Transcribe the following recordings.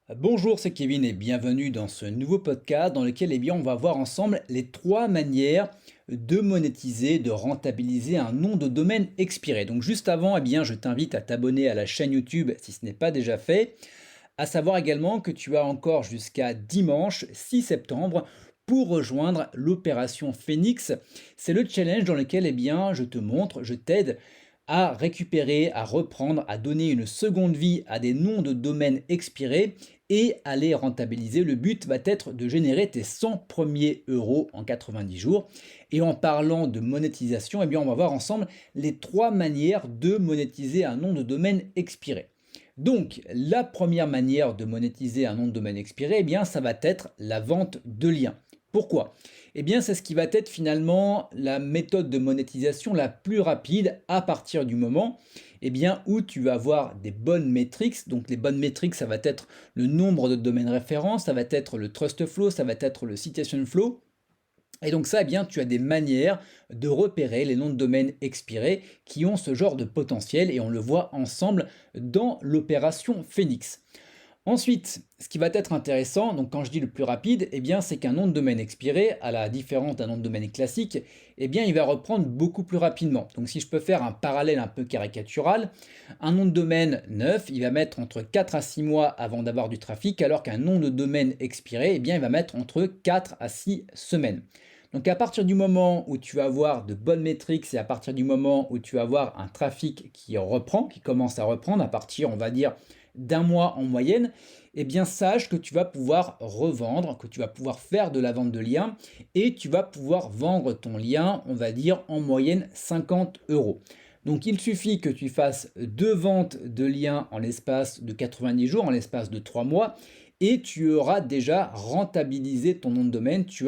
Bonjour, c'est Kevin et bienvenue dans ce nouveau podcast dans lequel on va voir ensemble les trois manières de monétiser, de rentabiliser un nom de domaine expiré. Donc juste avant, je t'invite à t'abonner à la chaîne YouTube si ce n'est pas déjà fait. À savoir également que tu as encore jusqu'à dimanche 6 septembre pour rejoindre l'opération Phoenix. C'est le challenge dans lequel je te montre, je t'aide à récupérer, à reprendre, à donner une seconde vie à des noms de domaine expirés et à les rentabiliser. Le but va être de générer tes 100 premiers euros en 90 jours. Et en parlant de monétisation, on va voir ensemble les trois manières de monétiser un nom de domaine expiré. Donc, la première manière de monétiser un nom de domaine expiré, ça va être la vente de liens. Pourquoi? C'est ce qui va être finalement la méthode de monétisation la plus rapide à partir du moment où tu vas avoir des bonnes métriques. Donc, les bonnes métriques, ça va être le nombre de domaines référents, ça va être le trust flow, ça va être le citation flow. Et donc ça, tu as des manières de repérer les noms de domaine expirés qui ont ce genre de potentiel et on le voit ensemble dans l'opération Phoenix. Ensuite, ce qui va être intéressant, donc quand je dis le plus rapide, c'est qu'un nom de domaine expiré, à la différence d'un nom de domaine classique, il va reprendre beaucoup plus rapidement. Donc si je peux faire un parallèle un peu caricatural, un nom de domaine neuf, il va mettre entre 4 à 6 mois avant d'avoir du trafic, alors qu'un nom de domaine expiré, il va mettre entre 4 à 6 semaines. Donc à partir du moment où tu vas avoir de bonnes métriques et à partir du moment où tu vas avoir un trafic qui reprend, qui commence à reprendre à partir, on va dire, d'un mois en moyenne, sache que tu vas pouvoir revendre, que tu vas pouvoir faire de la vente de liens et tu vas pouvoir vendre ton lien, on va dire, en moyenne 50 euros. Donc il suffit que tu fasses deux ventes de liens en l'espace de 90 jours, en l'espace de 3 mois, et tu auras déjà rentabilisé ton nom de domaine, tu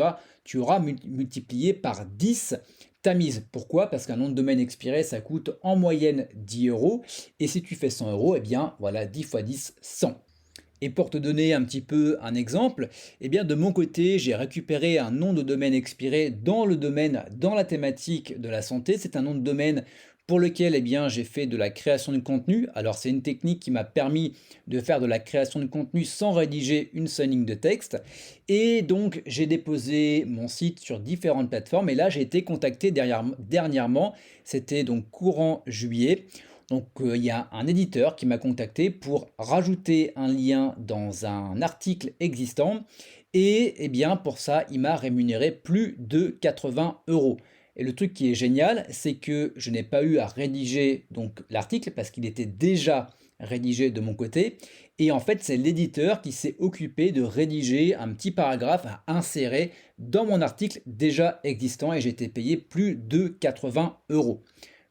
auras multiplié par 10 ta mise. Pourquoi? Parce qu'un nom de domaine expiré, ça coûte en moyenne 10 euros, et si tu fais 100 euros, voilà, 10 fois 10, 100. Et pour te donner un petit peu un exemple, de mon côté, j'ai récupéré un nom de domaine expiré dans le domaine, dans la thématique de la santé. C'est un nom de domaine pour lequel j'ai fait de la création de contenu. Alors c'est une technique qui m'a permis de faire de la création de contenu sans rédiger une seule ligne de texte. Et donc j'ai déposé mon site sur différentes plateformes. Et là j'ai été contacté dernièrement, c'était donc courant juillet. Donc il y a un éditeur qui m'a contacté pour rajouter un lien dans un article existant et pour ça il m'a rémunéré plus de 80 euros. Et le truc qui est génial, c'est que je n'ai pas eu à rédiger donc l'article parce qu'il était déjà rédigé de mon côté. Et en fait, c'est l'éditeur qui s'est occupé de rédiger un petit paragraphe à insérer dans mon article déjà existant et j'ai été payé plus de 80 euros.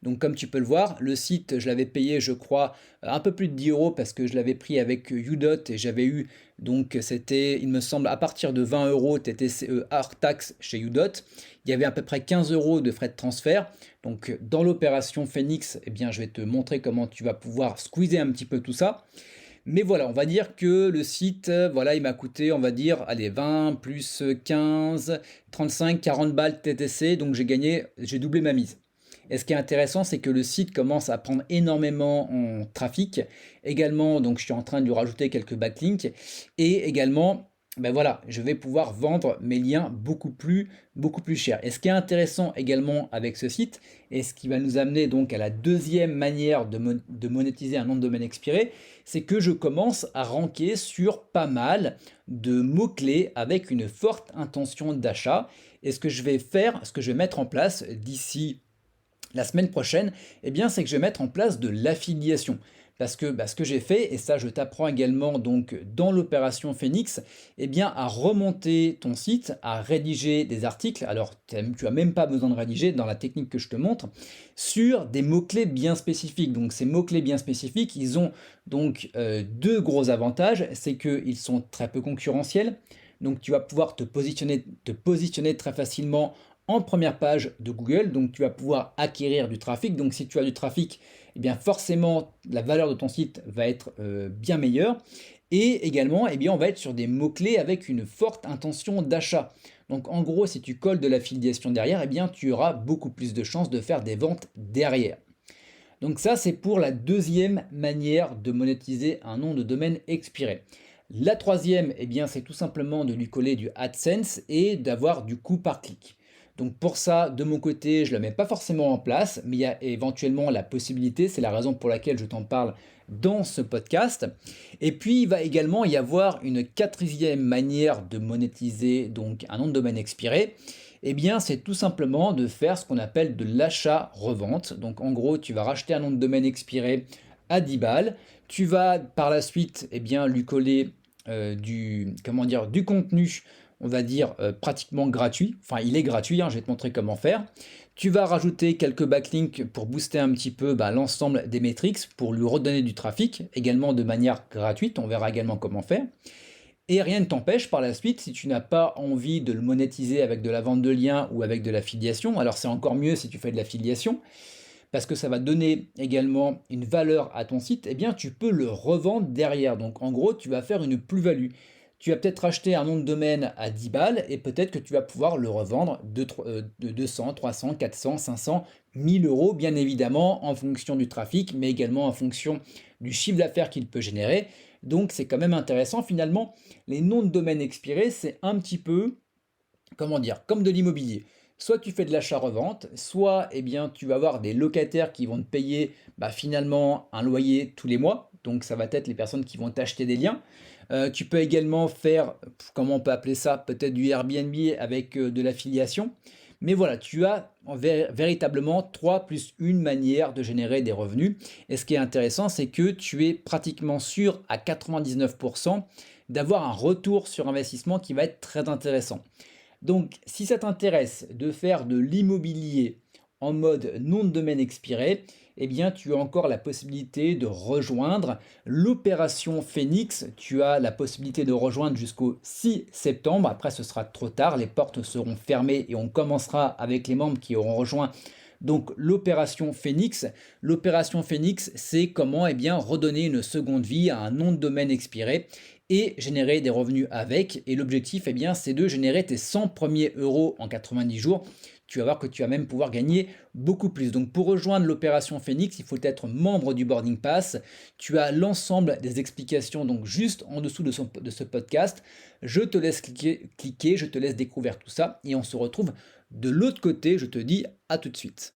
Donc comme tu peux le voir, le site, je l'avais payé, je crois, un peu plus de 10 euros parce que je l'avais pris avec Udot et j'avais eu, donc c'était, il me semble, à partir de 20 euros TTCE hors taxe chez Udot. Il y avait à peu près 15 euros de frais de transfert. Donc dans l'opération Phoenix, je vais te montrer comment tu vas pouvoir squeezer un petit peu tout ça. Mais voilà, on va dire que le site, voilà, il m'a coûté, on va dire, allez, 20 plus 15, 35, 40 balles TTC, donc j'ai doublé ma mise. Et ce qui est intéressant, c'est que le site commence à prendre énormément en trafic. Également, donc je suis en train de lui rajouter quelques backlinks. Et également, voilà, je vais pouvoir vendre mes liens beaucoup plus cher. Et ce qui est intéressant également avec ce site, et ce qui va nous amener donc à la deuxième manière de monétiser un nom de domaine expiré, c'est que je commence à ranker sur pas mal de mots-clés avec une forte intention d'achat. Et ce que je vais faire, ce que je vais mettre en place d'ici la semaine prochaine, c'est que je vais mettre en place de l'affiliation. Parce que ce que j'ai fait, et ça je t'apprends également donc dans l'opération Phoenix, à remonter ton site, à rédiger des articles, alors tu n'as même pas besoin de rédiger dans la technique que je te montre, sur des mots-clés bien spécifiques. Donc ces mots-clés bien spécifiques, ils ont donc deux gros avantages, c'est qu'ils sont très peu concurrentiels, donc tu vas pouvoir te positionner très facilement en première page de Google, donc tu vas pouvoir acquérir du trafic. Donc si tu as du trafic, forcément la valeur de ton site va être bien meilleure. Et également, on va être sur des mots-clés avec une forte intention d'achat. Donc en gros, si tu colles de l'affiliation derrière, tu auras beaucoup plus de chances de faire des ventes derrière. Donc ça, c'est pour la deuxième manière de monétiser un nom de domaine expiré. La troisième, eh bien, c'est tout simplement de lui coller du AdSense et d'avoir du coût par clic. Donc pour ça, de mon côté, je ne le mets pas forcément en place, mais il y a éventuellement la possibilité, c'est la raison pour laquelle je t'en parle dans ce podcast. Et puis, il va également y avoir une quatrième manière de monétiser donc un nom de domaine expiré. Eh bien, c'est tout simplement de faire ce qu'on appelle de l'achat-revente. Donc en gros, tu vas racheter un nom de domaine expiré à 10 balles. Tu vas par la suite eh bien, lui coller du contenu, on va dire, pratiquement gratuit. Enfin, il est gratuit, hein, je vais te montrer comment faire. Tu vas rajouter quelques backlinks pour booster un petit peu l'ensemble des métriques, pour lui redonner du trafic, également de manière gratuite. On verra également comment faire. Et rien ne t'empêche par la suite, si tu n'as pas envie de le monétiser avec de la vente de liens ou avec de l'affiliation, alors c'est encore mieux si tu fais de l'affiliation, parce que ça va donner également une valeur à ton site, eh bien tu peux le revendre derrière. Donc en gros, tu vas faire une plus-value. Tu vas peut-être acheter un nom de domaine à 10 balles et peut-être que tu vas pouvoir le revendre de 200, 300, 400, 500, 1000 euros, bien évidemment, en fonction du trafic, mais également en fonction du chiffre d'affaires qu'il peut générer. Donc c'est quand même intéressant. Finalement, les noms de domaine expirés, c'est un petit peu, comment dire, comme de l'immobilier. Soit tu fais de l'achat-revente, soit eh bien, tu vas avoir des locataires qui vont te payer finalement un loyer tous les mois. Donc ça va être les personnes qui vont t'acheter des liens. Tu peux également faire, comment on peut appeler ça, peut-être du Airbnb avec de l'affiliation. Mais voilà, tu as véritablement 3 plus une manière de générer des revenus. Et ce qui est intéressant, c'est que tu es pratiquement sûr à 99% d'avoir un retour sur investissement qui va être très intéressant. Donc, si ça t'intéresse de faire de l'immobilier en mode nom de domaine expiré, eh bien, tu as encore la possibilité de rejoindre l'opération Phoenix. Tu as la possibilité de rejoindre jusqu'au 6 septembre. Après, ce sera trop tard. Les portes seront fermées et on commencera avec les membres qui auront rejoint donc l'opération Phoenix. L'opération Phoenix, c'est comment redonner une seconde vie à un nom de domaine expiré et générer des revenus avec. Et l'objectif, c'est de générer tes 100 premiers euros en 90 jours. Tu vas voir que tu vas même pouvoir gagner beaucoup plus. Donc pour rejoindre l'opération Phoenix, il faut être membre du Boarding Pass. Tu as l'ensemble des explications donc juste en dessous de ce podcast. Je te laisse cliquer, je te laisse découvrir tout ça et on se retrouve de l'autre côté. Je te dis à tout de suite.